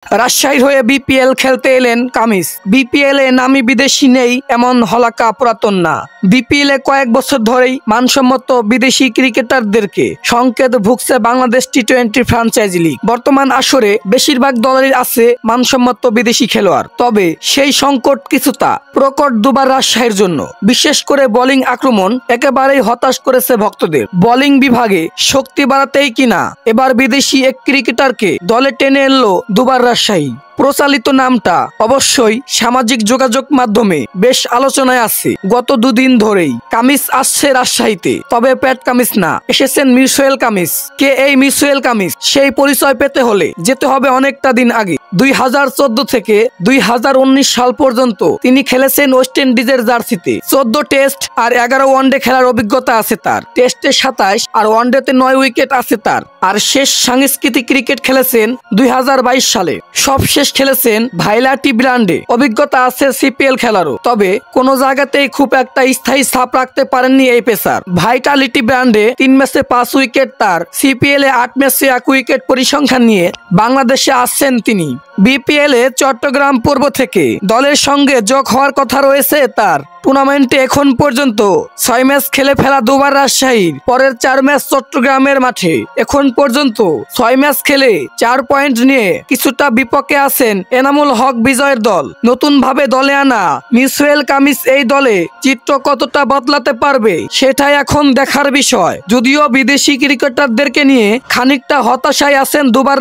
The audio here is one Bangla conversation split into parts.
রাজশাহীর হয়ে বিপিএল খেলতে এলেন কামিস। বিপিএল এ নামি বিদেশি নেই এমন হলাকা পুরাতন না। বিপিএল এ কয়েক বছর ধরেই মানসম্মত বিদেশি ক্রিকেটারদেরকে সংকেত ভুগছে বাংলাদেশ টি-20 ফ্র্যাঞ্চাইজি লিগ। বর্তমান আসরে বেশিরভাগ দলেরই আছে মানসম্মত বিদেশি খেলোয়াড়, তবে সেই সংকট কিছুটা প্রকট দুবার রাজশাহীর জন্য। বিশেষ করে বোলিং আক্রমণ একেবারেই হতাশ করেছে ভক্তদের। বোলিং বিভাগে শক্তি বাড়াতেই কিনা এবার বিদেশি এক ক্রিকেটারকে দলে টেনে এলো দুবার রাজশাহী। প্রচালিত নামটা অবশ্যই সামাজিক যোগাযোগ মাধ্যমে বেশ আলোচনায় আছে গত দুদিন ধরেই। কামিস আসছে রাজশাহীতে, তবে প্যাট কামিস না, এসেছেন মিরসোহেল কামিস। কে এই মিরসোহেল কামিস? সেই পরিচয় পেতে হলে যেতে হবে অনেকটা দিন আগে। 2014 থেকে 2019 সাল পর্যন্ত তিনি খেলেছেন ওয়েস্ট ইন্ডিজের জার্সিতে। 14 টেস্ট আর 11 ওয়ানডে খেলার অভিজ্ঞতা আছে তার। টেস্টে 27 আর ওয়ানডেতে 9 উইকেট আছে তার। আর শেষ সাংস্কৃতিক ক্রিকেট খেলেছেন 2022 সালে। সবশেষ খেলেছেন ভাইলাটি ব্র্যান্ডে। অভিজ্ঞতা আছে সিপিএল খেলারও, তবে কোনো জায়গাতেই খুব একটা স্থায়ী ছাপ রাখতে পারেননি এই পেসার। ভাইটালিটি ব্র্যান্ডে 3 ম্যাচে 5 উইকেট তার। সিপিএল এ 8 ম্যাচে 1 উইকেট পরিসংখ্যান নিয়ে বাংলাদেশে আসছেন তিনি। বিপিএল এ চট্টগ্রাম পূর্ব থেকে দলের সঙ্গে যোগ হওয়ার কথা রয়েছে তার। টুর্নামেন্টে এখন পর্যন্ত 6 ম্যাচ খেলে ফেলা দুবার রাজশাহীর, পরের 4 ম্যাচ চট্টগ্রামের মাঠে। এখন পর্যন্ত 6 ম্যাচ খেলে 4 পয়েন্ট নিয়ে কিছুটা বিপক্ষে আছেন এনামুল হক বিজয়ের দল। নতুন ভাবে দলে আনা মিরসোহেল কামিস এই দলে চিত্র কতটা বদলাতে পারবে সেটাই এখন দেখার বিষয়। যদিও বিদেশি ক্রিকেটারদেরকে নিয়ে খানিকটা হতাশায় আছেন দুবার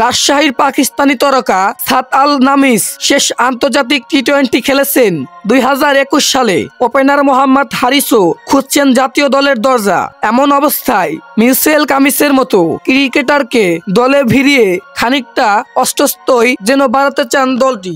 রাজশাহীর পাকিস্তানি তারকা সাদ আল নামিস শেষ আন্তর্জাতিক টি-20 খেলেছেন 2021 সালে। ওপেনার মোহাম্মদ হারিসও খুঁজছেন জাতীয় দলের দরজা। এমন অবস্থায় মিরসোহেল কামিসের মতো ক্রিকেটারকে দলে ভিড়িয়ে খানিকটা অস্বস্তি যেন বাড়াতে চান দলটি।